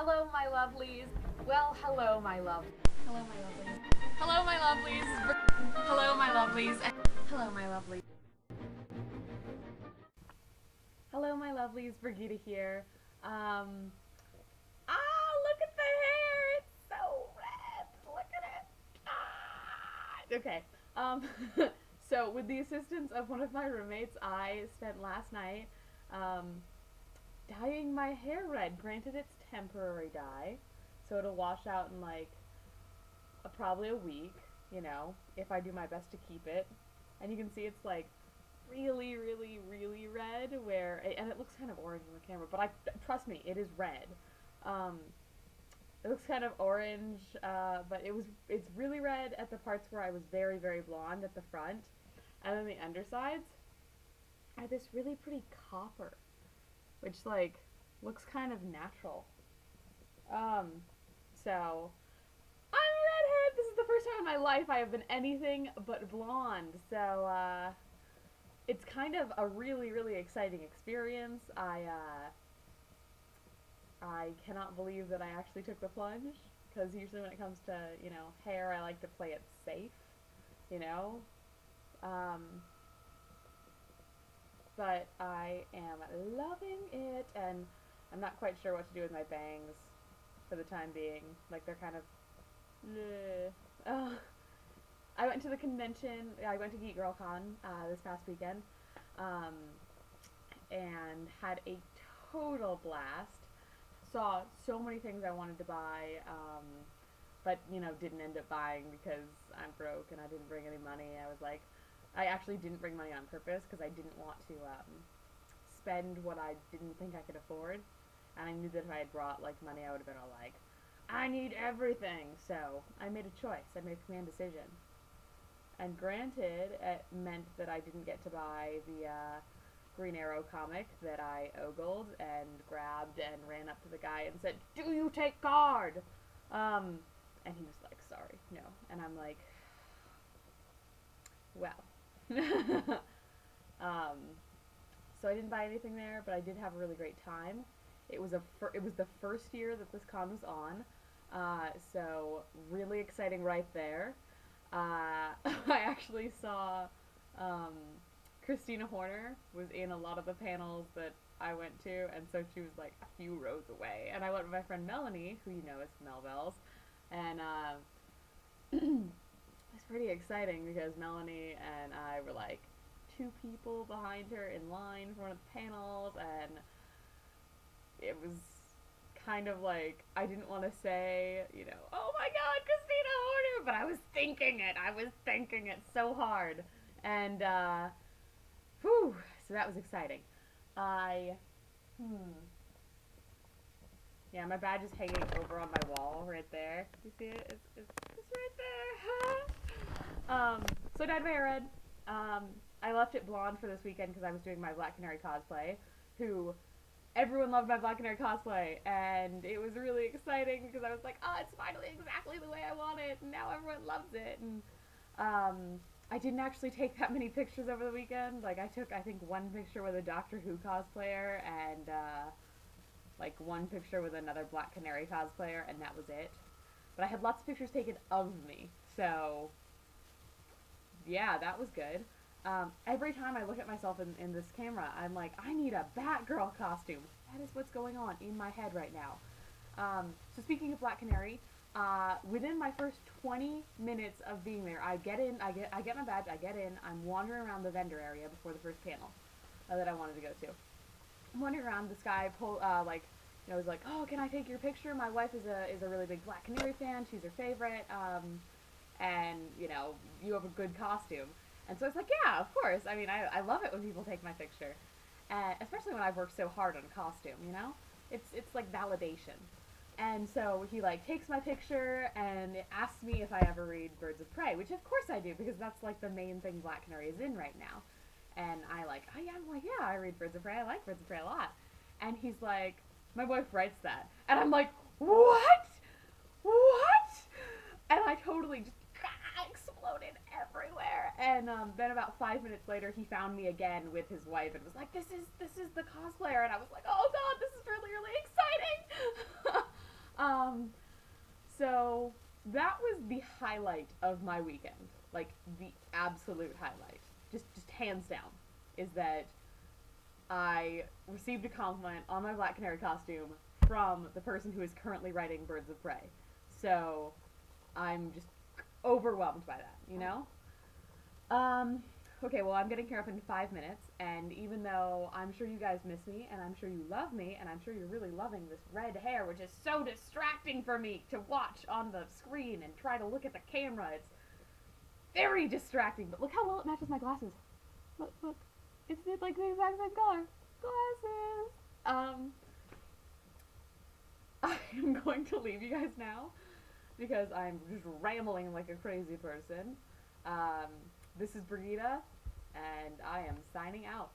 Hello, my lovelies. Well, hello, my love. Hello, my lovelies. Hello, my lovelies. Hello, my lovelies. Hello, my lovelies. Hello, my lovelies. Birghita here. Look at the hair. It's so red. Look at it. Okay. So with the assistance of one of my roommates, I spent last night, dyeing my hair red. Granted, it's temporary dye, so it'll wash out in like probably a week, you know, if I do my best to keep it. And you can see it's like really, really, really red, and it looks kind of orange on the camera, but trust me, it is red. It looks kind of orange, but it's really red at the parts where I was very, very blonde at the front, and then the undersides are this really pretty copper, which like looks kind of natural. So I'm a redhead. This is the first time in my life I have been anything but blonde. So it's kind of a really, really exciting experience. I cannot believe that I actually took the plunge, because usually when it comes to, you know, hair, I like to play it safe, you know. But I am loving it, and I'm not quite sure what to do with my bangs for the time being. Like, they're kind of I went to the convention. I went to GeekGirlCon this past weekend, and had a total blast. Saw so many things I wanted to buy, but, you know, didn't end up buying because I'm broke and I didn't bring any money. I actually didn't bring money on purpose because I didn't want to spend what I didn't think I could afford. And I knew that if I had brought, like, money, I would have been all like, I need everything. So I made a choice. I made a command decision. And granted, it meant that I didn't get to buy the Green Arrow comic that I ogled and grabbed and ran up to the guy and said, "Do you take card?" And he was like, "Sorry, no." And I'm like, well. So I didn't buy anything there, but I did have a really great time. It was the first year that this con was on, so really exciting right there. I actually saw Christina Horner was in a lot of the panels that I went to, and so she was like a few rows away. And I went with my friend Melanie, who you know as Melvels, and it was pretty exciting because Melanie and I were like two people behind her in line for one of the panels, and it was kind of like, I didn't want to say, you know, "Oh my god, Christina Horner," but I was thinking it so hard. And whew, so that was exciting. Yeah, my badge is hanging over on my wall right there. You see it? It's right there. So I dyed my hair red. I left it blonde for this weekend because I was doing my Black Canary cosplay, everyone loved my Black Canary cosplay, and it was really exciting because I was like, oh, it's finally exactly the way I want it, and now everyone loves it. And I didn't actually take that many pictures over the weekend. Like, I took, I think, one picture with a Doctor Who cosplayer, and like one picture with another Black Canary cosplayer, and that was it. But I had lots of pictures taken of me, so yeah, that was good. Every time I look at myself in this camera, I'm like, I need a Batgirl costume. That is what's going on in my head right now. So speaking of Black Canary, within my first 20 minutes of being there, I get my badge, I get in, I'm wandering around the vendor area before the first panel that I wanted to go to. I'm wandering around, this guy was like, "Oh, can I take your picture? My wife is a really big Black Canary fan, she's her favorite, and, you know, you have a good costume." And so I was like, yeah, of course. I mean, I love it when people take my picture. Especially when I've worked so hard on a costume, you know? It's like validation. And so he, like, takes my picture and asks me if I ever read Birds of Prey, which of course I do, because that's, like, the main thing Black Canary is in right now. And I'm like, yeah, I read Birds of Prey. I like Birds of Prey a lot. And he's like, my wife writes that. And I'm like, what? What? And I totally just exploded everywhere. And then about 5 minutes later, he found me again with his wife and was like, this is the cosplayer. And I was like, oh god, this is really, really exciting. So that was the highlight of my weekend. Like the absolute highlight. Just hands down. Is that I received a compliment on my Black Canary costume from the person who is currently writing Birds of Prey. So I'm just overwhelmed by that, you know? Okay, well, I'm getting here up in 5 minutes, and even though I'm sure you guys miss me, and I'm sure you love me, and I'm sure you're really loving this red hair, which is so distracting for me to watch on the screen and try to look at the camera. It's very distracting, but look how well it matches my glasses. Look. It's like the exact same color. Glasses! I'm going to leave you guys now, because I'm just rambling like a crazy person. This is Birghita, and I am signing out.